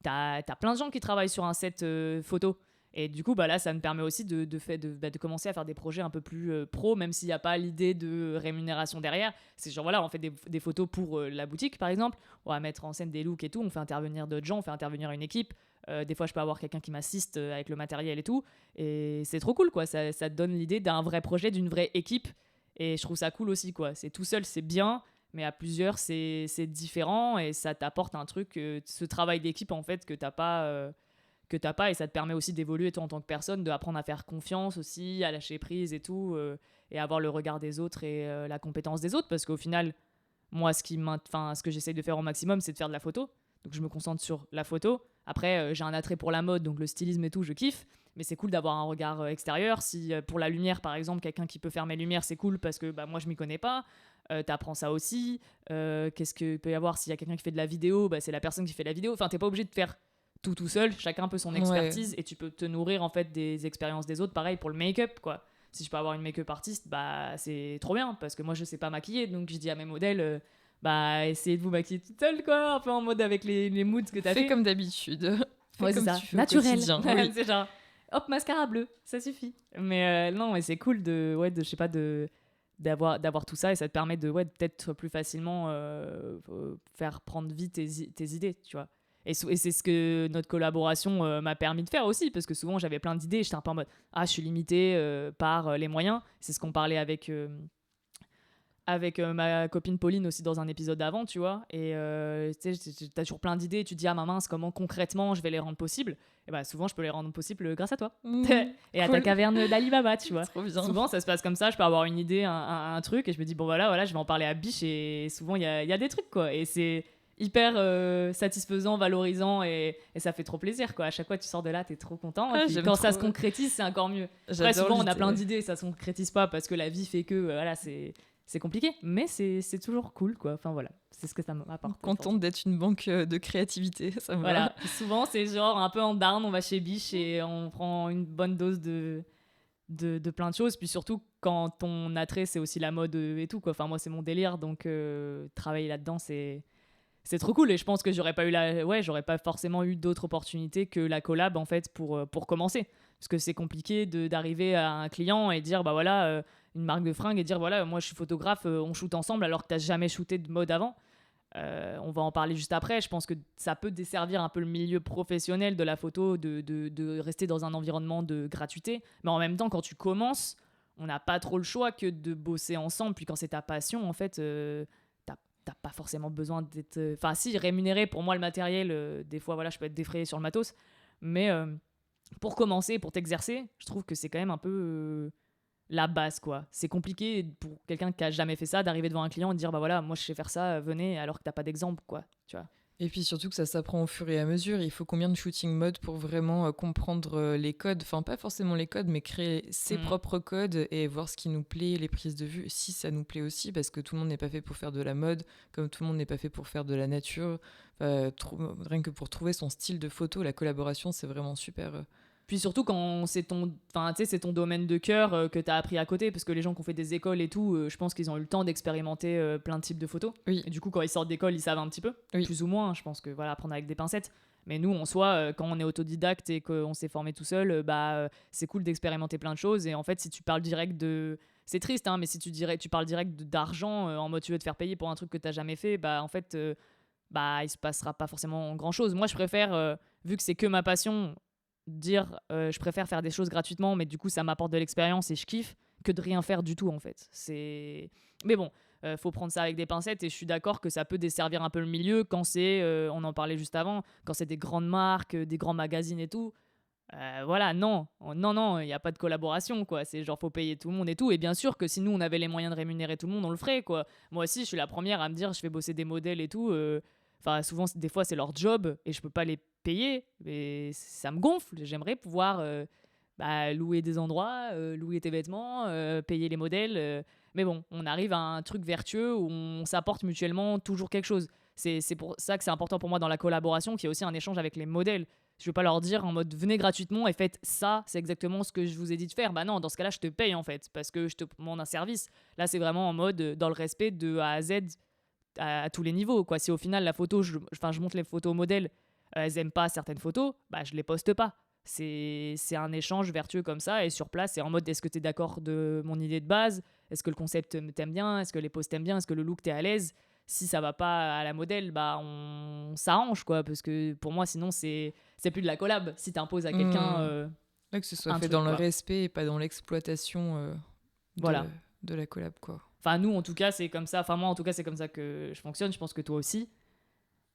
T'as plein de gens qui travaillent sur un set photo. Et du coup, là, ça me permet aussi de commencer à faire des projets un peu plus pro, même s'il n'y a pas l'idée de rémunération derrière. C'est genre, voilà, on fait des photos pour la boutique, par exemple. On va mettre en scène des looks et tout. On fait intervenir d'autres gens, on fait intervenir une équipe. Des fois, je peux avoir quelqu'un qui m'assiste avec le matériel et tout. Et c'est trop cool, quoi. Ça te donne l'idée d'un vrai projet, d'une vraie équipe. Et je trouve ça cool aussi, quoi. C'est tout seul, c'est bien. Mais à plusieurs, c'est différent et ça t'apporte un truc, ce travail d'équipe en fait que t'as pas, et ça te permet aussi d'évoluer toi en tant que personne, d'apprendre à faire confiance aussi, à lâcher prise et tout, et avoir le regard des autres et la compétence des autres, parce qu'au final, moi, ce que j'essaye de faire au maximum, c'est de faire de la photo. Donc je me concentre sur la photo. Après, j'ai un attrait pour la mode, donc le stylisme et tout, je kiffe. Mais c'est cool d'avoir un regard extérieur. Si pour la lumière, par exemple, quelqu'un qui peut faire mes lumières, c'est cool parce que moi, je m'y connais pas. T'apprends ça aussi. Qu'est-ce qu'il peut y avoir s'il y a quelqu'un qui fait de la vidéo, c'est la personne qui fait la vidéo. Enfin, t'es pas obligé de faire tout seul. Chacun peut son expertise et tu peux te nourrir en fait des expériences des autres. Pareil pour le make-up, quoi. Si je peux avoir une make-up artiste, c'est trop bien parce que moi, je sais pas maquiller. Donc, je dis à mes modèles... essayez de vous maquiller toute seule, quoi, un peu en mode avec les moods que t'as fait. Fais comme d'habitude. Ouais, c'est ça. Naturel. C'est genre, hop, mascara bleu, ça suffit. Mais non, mais c'est cool je sais pas, d'avoir tout ça et ça te permet de peut-être plus facilement faire prendre vite tes idées, tu vois. Et c'est ce que notre collaboration m'a permis de faire aussi, parce que souvent j'avais plein d'idées, j'étais un peu en mode je suis limité par les moyens. C'est ce qu'on parlait avec ma copine Pauline aussi dans un épisode d'avant, tu vois. Et tu sais, t'as toujours plein d'idées, tu te dis mince, comment concrètement je vais les rendre possibles. Et souvent je peux les rendre possibles grâce à toi. Et à ta caverne d'Alibaba, tu vois. Souvent ça se passe comme ça, je peux avoir une idée, un truc, et je me dis voilà, je vais en parler à Biche, et souvent il y a des trucs, quoi. Et hyper satisfaisant, valorisant et ça fait trop plaisir quoi. À chaque fois tu sors de là, t'es trop content. Et puis, quand ça se concrétise, c'est encore mieux. Après, souvent on a plein d'idées, ça se concrétise pas parce que la vie fait que voilà, c'est compliqué, mais c'est toujours cool quoi. Enfin voilà, c'est ce que ça m'apporte. Contente d'être une banque de créativité, ça me voilà. Va. Souvent c'est genre un peu en down, on va chez Biche et on prend une bonne dose de plein de choses, puis surtout quand ton attrait c'est aussi la mode et tout quoi. Enfin moi c'est mon délire, donc travailler là-dedans c'est trop cool et je pense que j'aurais pas forcément eu d'autres opportunités que la collab en fait pour commencer, parce que c'est compliqué d'arriver à un client et dire bah voilà une marque de fringues et dire voilà moi je suis photographe, on shoot ensemble alors que t'as jamais shooté de mode avant. On va en parler juste après. Je pense que ça peut desservir un peu le milieu professionnel de la photo, de rester dans un environnement de gratuité. Mais en même temps, quand tu commences, on n'a pas trop le choix que de bosser ensemble. Puis quand c'est ta passion, en fait, t'as pas forcément besoin d'être... Enfin, si, rémunéré, pour moi, le matériel, des fois, voilà, je peux être défrayé sur le matos. Mais pour commencer, pour t'exercer, je trouve que c'est quand même un peu... la base quoi. C'est compliqué pour quelqu'un qui a jamais fait ça d'arriver devant un client et de dire bah voilà moi je sais faire ça, venez, alors que t'as pas d'exemple quoi, tu vois. Et puis surtout que ça s'apprend au fur et à mesure. Il faut combien de shooting mode pour vraiment comprendre les codes, enfin pas forcément les codes mais créer ses propres codes et voir ce qui nous plaît, les prises de vue si ça nous plaît aussi, parce que tout le monde n'est pas fait pour faire de la mode comme tout le monde n'est pas fait pour faire de la nature. Rien que pour trouver son style de photo, la collaboration c'est vraiment super. Puis surtout quand c'est ton domaine de cœur que t'as appris à côté, parce que les gens qui ont fait des écoles et tout, je pense qu'ils ont eu le temps d'expérimenter plein de types de photos. Oui. Et du coup, quand ils sortent d'école, ils savent un petit peu, plus ou moins. Je pense que voilà, apprendre avec des pincettes. Mais nous, en soi, quand on est autodidacte et qu'on s'est formé tout seul, c'est cool d'expérimenter plein de choses. Et en fait, si tu parles direct de... C'est triste, hein, mais si tu parles direct d'argent, en mode tu veux te faire payer pour un truc que t'as jamais fait, en fait, il se passera pas forcément grand-chose. Moi, je préfère, vu que c'est que ma passion... dire je préfère faire des choses gratuitement mais du coup ça m'apporte de l'expérience et je kiffe, que de rien faire du tout en fait. Mais bon, faut prendre ça avec des pincettes et je suis d'accord que ça peut desservir un peu le milieu quand c'est on en parlait juste avant, quand c'est des grandes marques, des grands magazines et tout. Voilà, non, il n'y a pas de collaboration quoi, c'est genre faut payer tout le monde et tout, et bien sûr que si nous on avait les moyens de rémunérer tout le monde on le ferait quoi. Moi aussi je suis la première à me dire je vais bosser des modèles et tout, enfin souvent des fois c'est leur job et je peux pas les payer, mais ça me gonfle. J'aimerais pouvoir louer des endroits, louer tes vêtements, payer les modèles, mais bon on arrive à un truc vertueux où on s'apporte mutuellement toujours quelque chose. C'est pour ça que c'est important pour moi dans la collaboration qu'il y ait aussi un échange avec les modèles. Je veux pas leur dire en mode venez gratuitement et faites ça, c'est exactement ce que je vous ai dit de faire. Bah non, dans ce cas-là, je te paye en fait, parce que je te demande un service. Là, c'est vraiment en mode dans le respect de A à Z à tous les niveaux, quoi. Si au final la photo, je montre les photos aux modèles, elles aiment pas certaines photos, je les poste pas. C'est un échange vertueux comme ça, et sur place, c'est en mode est-ce que tu es d'accord de mon idée de base? Est-ce que le concept t'aime bien? Est-ce que les poses t'aiment bien? Est-ce que le look t'es à l'aise? Si ça va pas à la modèle, on s'arrange quoi, parce que pour moi sinon c'est plus de la collab si t'imposes à quelqu'un que ce soit fait dans le respect et pas dans l'exploitation de la collab quoi. Enfin nous en tout cas c'est comme ça, enfin moi en tout cas c'est comme ça que je fonctionne, je pense que toi aussi.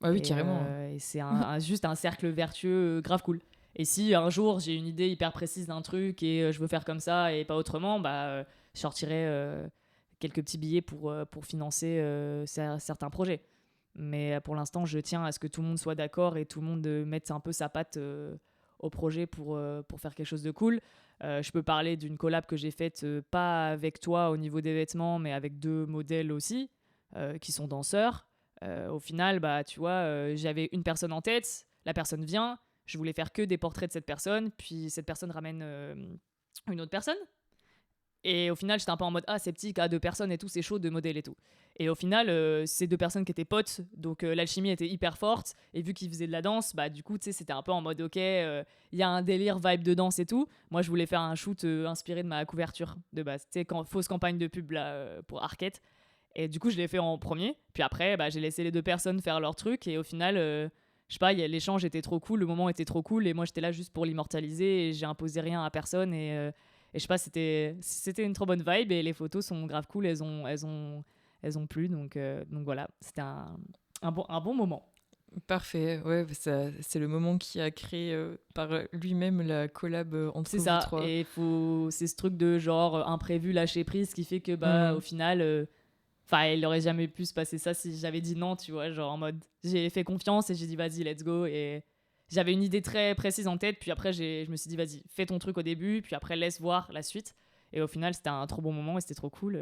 Ah oui, carrément. Et c'est juste un cercle vertueux grave cool. Et si un jour j'ai une idée hyper précise d'un truc et je veux faire comme ça et pas autrement, je sortirai quelques petits billets pour financer certains projets. Mais pour l'instant, je tiens à ce que tout le monde soit d'accord et tout le monde mette un peu sa patte au projet pour faire quelque chose de cool. Je peux parler d'une collab que j'ai faite, pas avec toi au niveau des vêtements, mais avec 2 modèles aussi, qui sont danseurs. Au final, tu vois, j'avais une personne en tête, la personne vient, je voulais faire que des portraits de cette personne, puis cette personne ramène une autre personne. Et au final, j'étais un peu en mode sceptique, 2 personnes et tout, c'est chaud de modèle et tout. Et au final, ces 2 personnes qui étaient potes, donc l'alchimie était hyper forte. Et vu qu'ils faisaient de la danse, du coup, tu sais, c'était un peu en mode ok, il y a un délire vibe de danse et tout. Moi, je voulais faire un shoot inspiré de ma couverture de base, tu sais, fausse campagne de pub là, pour Arquette. Et du coup, je l'ai fait en premier. Puis après, j'ai laissé les 2 personnes faire leur truc. Et au final, je sais pas, l'échange était trop cool, le moment était trop cool. Et moi, j'étais là juste pour l'immortaliser. Et j'ai imposé rien à personne. Et je sais pas, c'était une trop bonne vibe. Et les photos sont grave cool. Elles ont plu. Donc voilà, c'était un bon moment. Parfait, ouais, c'est le moment qui a créé par lui-même la collab entre vous trois. Et c'est ce truc de genre imprévu, lâcher prise qui fait que au final... Enfin, il aurait jamais pu se passer ça si j'avais dit non, tu vois, genre en mode j'ai fait confiance et j'ai dit vas-y, let's go. Et j'avais une idée très précise en tête, puis après je me suis dit vas-y, fais ton truc au début, puis après laisse voir la suite. Et au final, c'était un trop bon moment et c'était trop cool.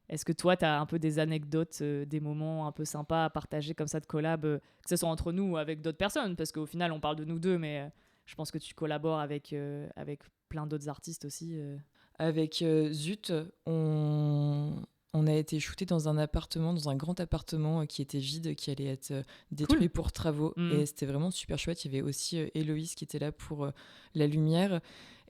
Est-ce que toi, t'as un peu des anecdotes, des moments un peu sympas à partager comme ça de collab, que ce soit entre nous ou avec d'autres personnes? Parce qu'au final, on parle de nous deux, mais je pense que tu collabores avec plein d'autres artistes aussi. Avec Zut, on a été shooté dans un appartement, dans un grand appartement qui était vide, qui allait être détruit pour travaux. Et c'était vraiment super chouette. Il y avait aussi Héloïse qui était là pour la lumière.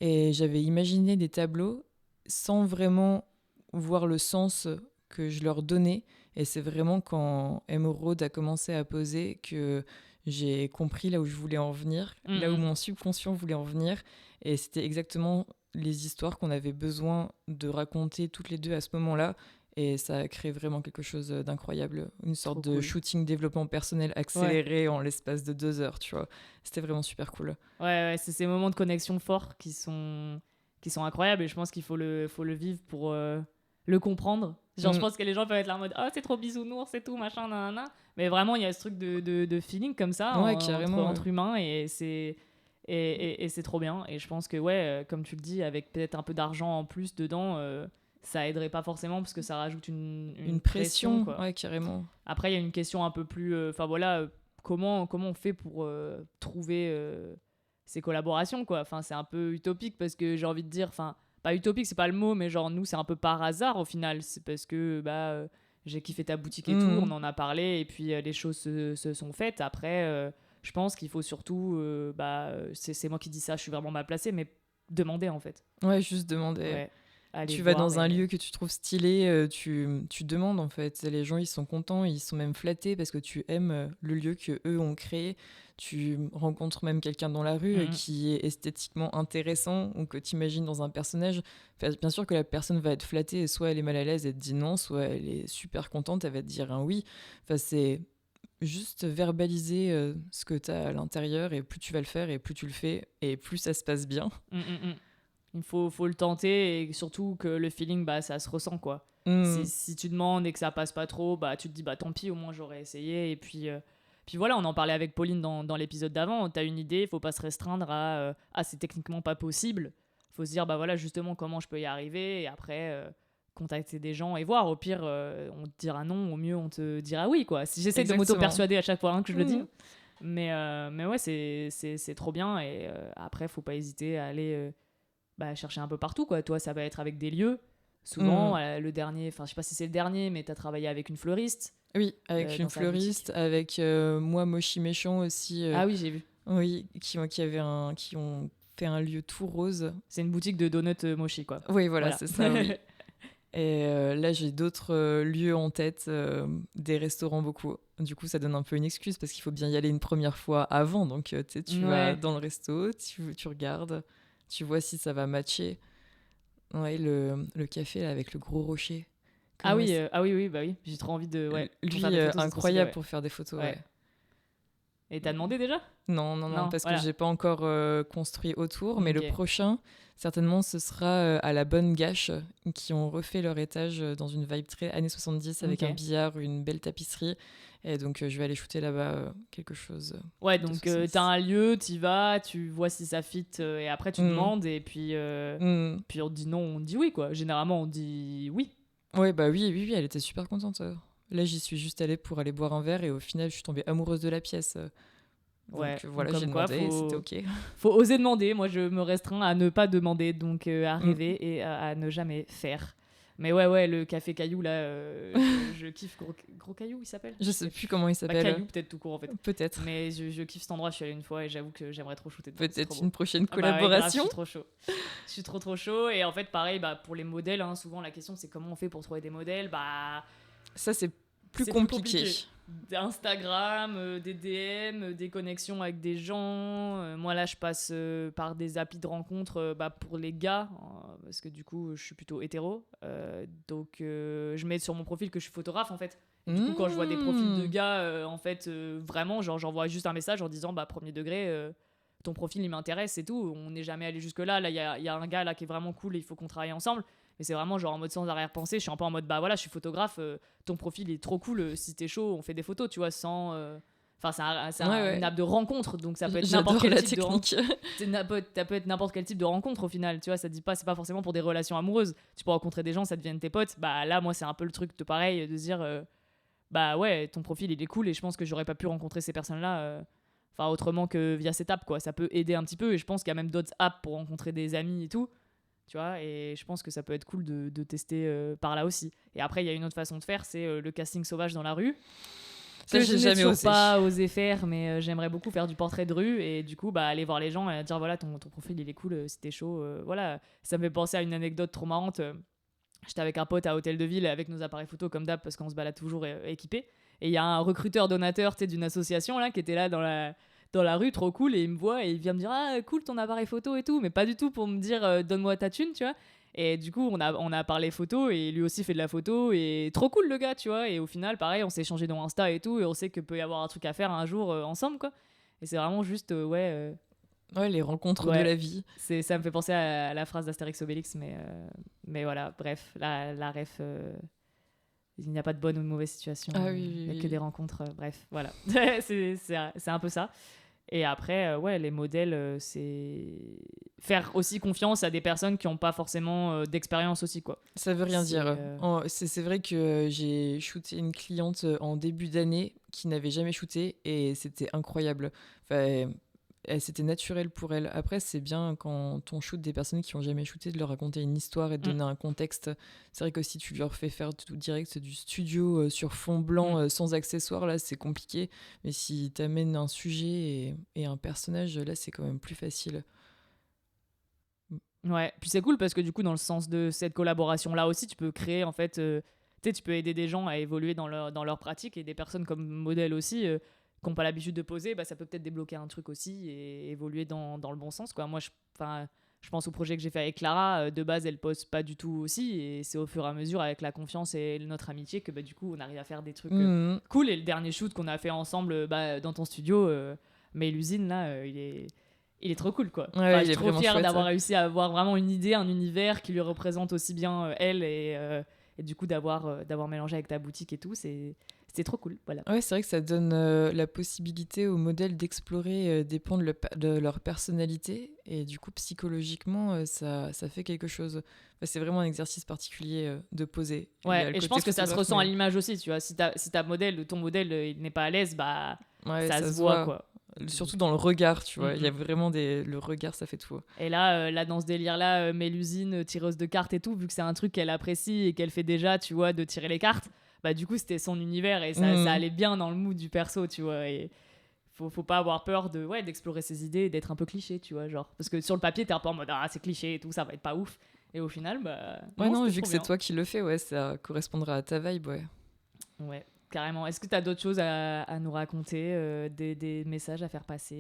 Et j'avais imaginé des tableaux sans vraiment voir le sens que je leur donnais. Et c'est vraiment quand Emerald a commencé à poser que j'ai compris là où je voulais en venir, là où mon subconscient voulait en venir. Et c'était exactement les histoires qu'on avait besoin de raconter toutes les deux à ce moment-là. Et ça a créé vraiment quelque chose d'incroyable. Une sorte de shooting développement personnel accéléré en l'espace de 2 heures, tu vois. C'était vraiment super cool. Ouais, c'est ces moments de connexion forts qui sont incroyables. Et je pense qu'il faut le vivre pour le comprendre. Genre, je pense que les gens peuvent être là en mode « Oh, c'est trop bisounours, c'est tout, machin, nanana. » Mais vraiment, il y a ce truc de feeling comme ça entre humains. Et c'est trop bien. Et je pense que, comme tu le dis, avec peut-être un peu d'argent en plus dedans... ça aiderait pas forcément parce que ça rajoute une pression quoi. Ouais, carrément. Après il y a une question un peu plus comment on fait pour trouver ces collaborations quoi. Enfin c'est un peu utopique parce que j'ai envie de dire pas utopique, c'est pas le mot, mais genre nous c'est un peu par hasard au final, c'est parce que j'ai kiffé ta boutique et tout, on en a parlé et puis les choses se sont faites. Après je pense qu'il faut surtout c'est moi qui dis ça, je suis vraiment mal placée, mais demander en fait. Ouais, juste demander. Ouais. Tu vas dans un lieu que tu trouves stylé, tu demandes en fait. Les gens ils sont contents, ils sont même flattés parce que tu aimes le lieu que eux ont créé. Tu rencontres même quelqu'un dans la rue qui est esthétiquement intéressant ou que tu imagines dans un personnage. Enfin, bien sûr que la personne va être flattée et soit elle est mal à l'aise et te dit non, soit elle est super contente, elle va te dire un oui. Enfin, c'est juste verbaliser ce que tu as à l'intérieur et plus tu vas le faire et plus tu le fais et plus ça se passe bien. Il faut le tenter et surtout que le feeling, ça se ressent, quoi. Si tu demandes et que ça passe pas trop, tu te dis, tant pis, au moins j'aurais essayé. Et puis voilà, on en parlait avec Pauline dans l'épisode d'avant. T'as une idée, faut pas se restreindre à c'est techniquement pas possible. Faut se dire, voilà, justement, comment je peux y arriver. Et après, contacter des gens et voir. Au pire, on te dira non, au mieux, on te dira oui, quoi. Si j'essaie de m'auto-persuader à chaque fois que je le dis. Mais ouais, c'est trop bien. Et après, faut pas hésiter à aller... chercher un peu partout quoi. Toi ça va être avec des lieux souvent le dernier, je sais pas si c'est le dernier, mais t'as travaillé avec une fleuriste. Oui, avec une fleuriste, avec moi Mochi Méchant aussi. Ah oui, j'ai vu. Oui, qui ont fait un lieu tout rose. C'est une boutique de donuts Mochi quoi. Oui, voilà. C'est ça. Oui. Et là j'ai d'autres lieux en tête, des restaurants beaucoup. Du coup ça donne un peu une excuse parce qu'il faut bien y aller une première fois avant, donc tu vas dans le resto, tu regardes, tu vois si ça va matcher. Ouais, le café là, avec le gros rocher. Oui, j'ai trop envie de... Ouais, lui, incroyable pour faire des photos. Ouais. Et t'as demandé déjà ? Non, parce que j'ai pas encore construit autour, mais le prochain, certainement, ce sera à la Bonne Gâche, qui ont refait leur étage dans une vibe très années 70, avec un billard, une belle tapisserie. Et donc, je vais aller shooter là-bas quelque chose. Ouais, donc t'as un lieu, t'y vas, tu vois si ça fit, et après tu demandes, et puis on te dit non, on te dit oui, quoi. Généralement, on dit oui. Ouais, oui, elle était super contente. Là, j'y suis juste allée pour aller boire un verre, et au final, je suis tombée amoureuse de la pièce. Donc voilà, j'ai demandé et c'était ok. Faut oser demander. Moi, je me restreins à ne pas demander, donc à rêver et à ne jamais faire. Mais ouais, le café Caillou, là, je kiffe. Gros Caillou, il s'appelle ? Je sais plus comment il s'appelle. Caillou, peut-être tout court, en fait. Peut-être. Mais je kiffe cet endroit, je suis allée une fois et j'avoue que j'aimerais trop shooter. Peut-être une prochaine collaboration. Ouais, grave, je suis trop chaud. Je suis trop chaud. Et en fait, pareil, pour les modèles, souvent la question c'est comment on fait pour trouver des modèles. Ça, c'est plus compliqué. Instagram, des DM, des connexions avec des gens. Moi là je passe par des applis de rencontres pour les gars, parce que du coup je suis plutôt hétéro. Donc je mets sur mon profil que je suis photographe en fait. Et du coup quand je vois des profils de gars, vraiment j'envoie juste un message en disant premier degré, ton profil il m'intéresse, c'est tout. On n'est jamais allé jusque là. Là il y a un gars là qui est vraiment cool et il faut qu'on travaille ensemble. mais c'est vraiment genre en mode sans arrière-pensée. Je suis un peu en mode, bah voilà, je suis photographe, ton profil est trop cool, si t'es chaud, on fait des photos, tu vois, sans... Enfin, une app de rencontre, donc ça peut être n'importe quel type de rencontre. Ça peut être n'importe quel type de rencontre au final, tu vois, ça dit pas, c'est pas forcément pour des relations amoureuses. Tu peux rencontrer des gens, ça devienne tes potes. Bah là, moi, c'est un peu le truc de pareil, de se dire, bah ouais, ton profil il est cool et je pense que j'aurais pas pu rencontrer ces personnes-là, enfin autrement que via cette app, quoi. Ça peut aider un petit peu et je pense qu'il y a même d'autres apps pour rencontrer des amis et tout, tu vois, et je pense que ça peut être cool de tester par là aussi. Et après, il y a une autre façon de faire, c'est le casting sauvage dans la rue. Ça, Que j'ai je n'ai jamais toujours osé. pas osé faire, mais j'aimerais beaucoup faire du portrait de rue et du coup bah, aller voir les gens et dire voilà, ton profil il est cool, si t'es chaud, voilà. Ça me fait penser à une anecdote trop marrante. J'étais avec un pote à Hôtel de Ville avec nos appareils photo comme d'hab parce qu'on se balade toujours équipés, et il y a un recruteur donateur d'une association là qui était là dans la rue, trop cool, et il me voit et il vient me dire ah cool ton appareil photo et tout, mais pas du tout pour me dire donne-moi ta thune, tu vois. Et du coup, on a parlé photo et lui aussi fait de la photo et trop cool le gars, tu vois. Et au final, pareil, on s'est échangé dans Insta et tout et on sait qu'il peut y avoir un truc à faire un jour ensemble, quoi. Et c'est vraiment juste, Ouais, les rencontres de ouais, la vie. ça me fait penser à la phrase d'Astérix Obélix, mais voilà, bref, la ref, il n'y a pas de bonne ou de mauvaise situation, Ah il n'y a oui. que des rencontres, bref, voilà. c'est un peu ça. Et après, ouais, les modèles, c'est faire aussi confiance à des personnes qui n'ont pas forcément d'expérience aussi, quoi. Ça veut rien dire. C'est vrai que j'ai shooté une cliente en début d'année qui n'avait jamais shooté et c'était incroyable. Enfin, c'était naturel pour elle. Après, c'est bien quand on shoot des personnes qui n'ont jamais shooté de leur raconter une histoire et de donner un contexte. C'est vrai que si tu leur fais faire tout direct du studio sur fond blanc sans accessoires, là, c'est compliqué. Mais si tu amènes un sujet et un personnage, là, c'est quand même plus facile. Ouais, puis c'est cool parce que du coup, dans le sens de cette collaboration-là aussi, tu peux créer en fait, tu sais, tu peux aider des gens à évoluer dans leur pratique, et des personnes comme modèle aussi qui n'ont pas l'habitude de poser, bah, ça peut peut-être débloquer un truc aussi et évoluer dans le bon sens, quoi. Moi, je pense au projet que j'ai fait avec Clara, de base, elle pose pas du tout aussi, et c'est au fur et à mesure, avec la confiance et notre amitié, que bah, du coup, on arrive à faire des trucs cool. Et le dernier shoot qu'on a fait ensemble dans ton studio, mais l'usine, là, il est trop cool, quoi. Ouais, Je suis trop fière chouette, d'avoir réussi à avoir vraiment une idée, un univers qui lui représente aussi bien elle, et du coup d'avoir mélangé avec ta boutique et tout, c'est trop cool, voilà. Ouais, c'est vrai que ça donne la possibilité aux modèles d'explorer des pans de leur personnalité, et du coup psychologiquement ça fait quelque chose. Enfin, c'est vraiment un exercice particulier de poser. Ouais, et je pense que ça se ressent à l'image aussi, tu vois. Si ton modèle il n'est pas à l'aise, bah ouais, ça se voit, quoi. Surtout dans le regard, tu vois. Il y a vraiment le regard, ça fait tout. Et là, dans ce délire-là, Mélusine, tireuse de cartes et tout, vu que c'est un truc qu'elle apprécie et qu'elle fait déjà, tu vois, de tirer les cartes, bah du coup, c'était son univers et ça allait bien dans le mood du perso, tu vois. Et faut pas avoir peur d'explorer ses idées et d'être un peu cliché, tu vois, genre. Parce que sur le papier, t'es un peu en mode, ah, c'est cliché et tout, ça va être pas ouf. Et au final, bah... Ouais, non, vu que c'est toi qui le fais, ouais, ça correspondra à ta vibe, ouais. Ouais. Carrément. Est-ce que tu as d'autres choses à nous raconter, des messages à faire passer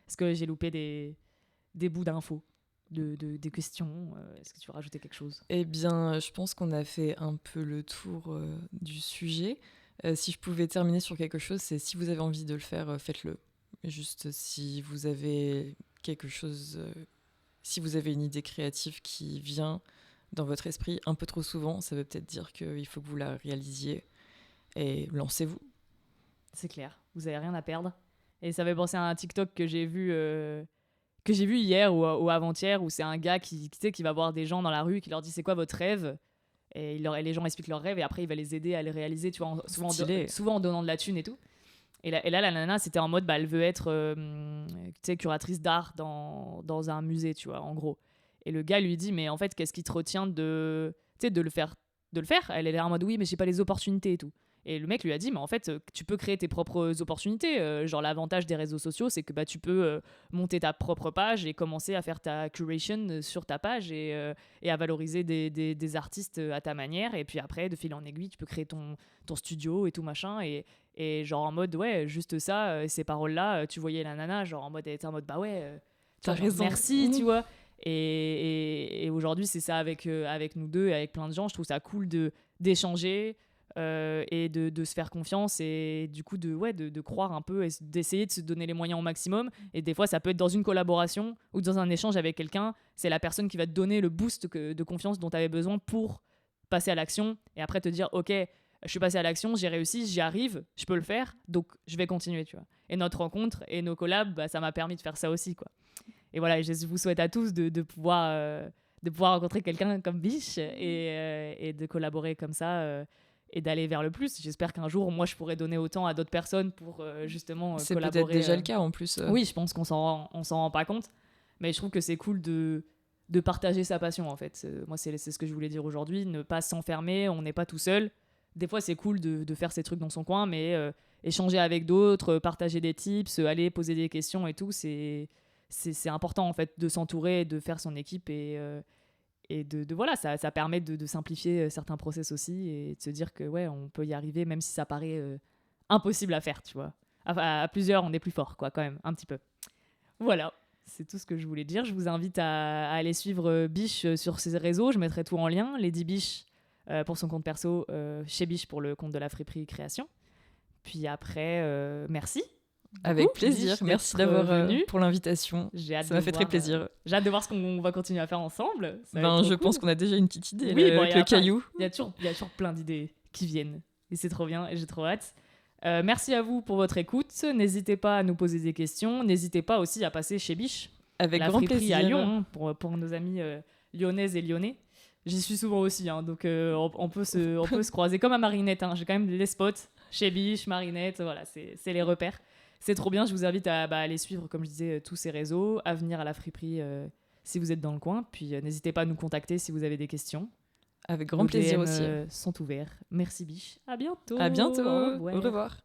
Est-ce que j'ai loupé des bouts d'infos, des questions Est-ce que tu veux rajouter quelque chose? Eh bien, je pense qu'on a fait un peu le tour du sujet. Si je pouvais terminer sur quelque chose, c'est si vous avez envie de le faire, faites-le. Juste si vous avez quelque chose, si vous avez une idée créative qui vient dans votre esprit un peu trop souvent, ça veut peut-être dire qu'il faut que vous la réalisiez. Et lancez-vous. C'est clair, vous n'avez rien à perdre. Et ça fait penser à un TikTok que j'ai vu hier ou avant-hier, où c'est un gars qui va voir des gens dans la rue, qui leur dit c'est quoi votre rêve, et les gens expliquent leurs rêves et après il va les aider à les réaliser, tu vois, souvent en donnant de la thune et tout. Et là la nana, c'était en mode elle veut être curatrice d'art dans un musée, tu vois, en gros. Et le gars lui dit mais en fait qu'est-ce qui te retient de le faire. Elle est là en mode oui mais j'ai pas les opportunités et tout. Et le mec lui a dit mais en fait tu peux créer tes propres opportunités, genre l'avantage des réseaux sociaux c'est que bah, tu peux monter ta propre page et commencer à faire ta curation sur ta page et à valoriser des artistes à ta manière, et puis après de fil en aiguille tu peux créer ton studio et tout machin, et genre en mode ouais juste ça, ces paroles là tu voyais la nana genre en mode elle était en mode bah ouais t'as raison, merci tu vois. Et aujourd'hui c'est ça avec nous deux et avec plein de gens, je trouve ça cool d'échanger, et de se faire confiance et du coup de croire un peu et d'essayer de se donner les moyens au maximum. Et des fois, ça peut être dans une collaboration ou dans un échange avec quelqu'un. C'est la personne qui va te donner le boost de confiance dont tu avais besoin pour passer à l'action et après te dire ok, je suis passé à l'action, j'ai réussi, j'y arrive, je peux le faire, donc je vais continuer, tu vois. Et notre rencontre et nos collabs, bah, ça m'a permis de faire ça aussi, quoi. Et voilà, je vous souhaite à tous de pouvoir rencontrer quelqu'un comme Biche et de collaborer comme ça et d'aller vers le plus. J'espère qu'un jour, moi, je pourrai donner autant à d'autres personnes pour justement C'est collaborer. peut-être déjà le cas en plus. Oui, je pense qu'on s'en rend pas compte, mais je trouve que c'est cool de partager sa passion, en fait. Moi, c'est ce que je voulais dire aujourd'hui, ne pas s'enfermer, on n'est pas tout seul. Des fois, c'est cool de faire ces trucs dans son coin, mais échanger avec d'autres, partager des tips, aller poser des questions et tout, c'est important, en fait, de s'entourer, de faire son équipe et voilà, ça permet de simplifier certains process aussi et de se dire que ouais, on peut y arriver, même si ça paraît impossible à faire, tu vois. À plusieurs, on est plus fort, quoi, quand même, un petit peu. Voilà. C'est tout ce que je voulais dire. Je vous invite à aller suivre Biche sur ses réseaux. Je mettrai tout en lien. Lady Biche pour son compte perso, chez Biche pour le compte de la friperie création. Puis après, merci. Avec plaisir. Biche, merci d'avoir venu pour l'invitation. Ça m'a fait très plaisir. J'ai hâte de voir ce qu'on va continuer à faire ensemble. Je pense qu'on a déjà une petite idée oui, avec le caillou. Il y a toujours plein d'idées qui viennent. Et c'est trop bien et j'ai trop hâte. Merci à vous pour votre écoute. N'hésitez pas à nous poser des questions. N'hésitez pas aussi à passer chez Biche. Avec grand plaisir. À Lyon, hein, pour nos amis lyonnaises et lyonnais. J'y suis souvent aussi, hein, donc on peut se croiser comme à Marinette. Hein. J'ai quand même des spots chez Biche, Marinette, voilà, c'est les repères. C'est trop bien, je vous invite à aller suivre, comme je disais, tous ces réseaux, à venir à la friperie si vous êtes dans le coin. Puis n'hésitez pas à nous contacter si vous avez des questions. Avec grand plaisir DM, aussi. sont ouverts. Merci Biche. À bientôt. À bientôt. Au revoir.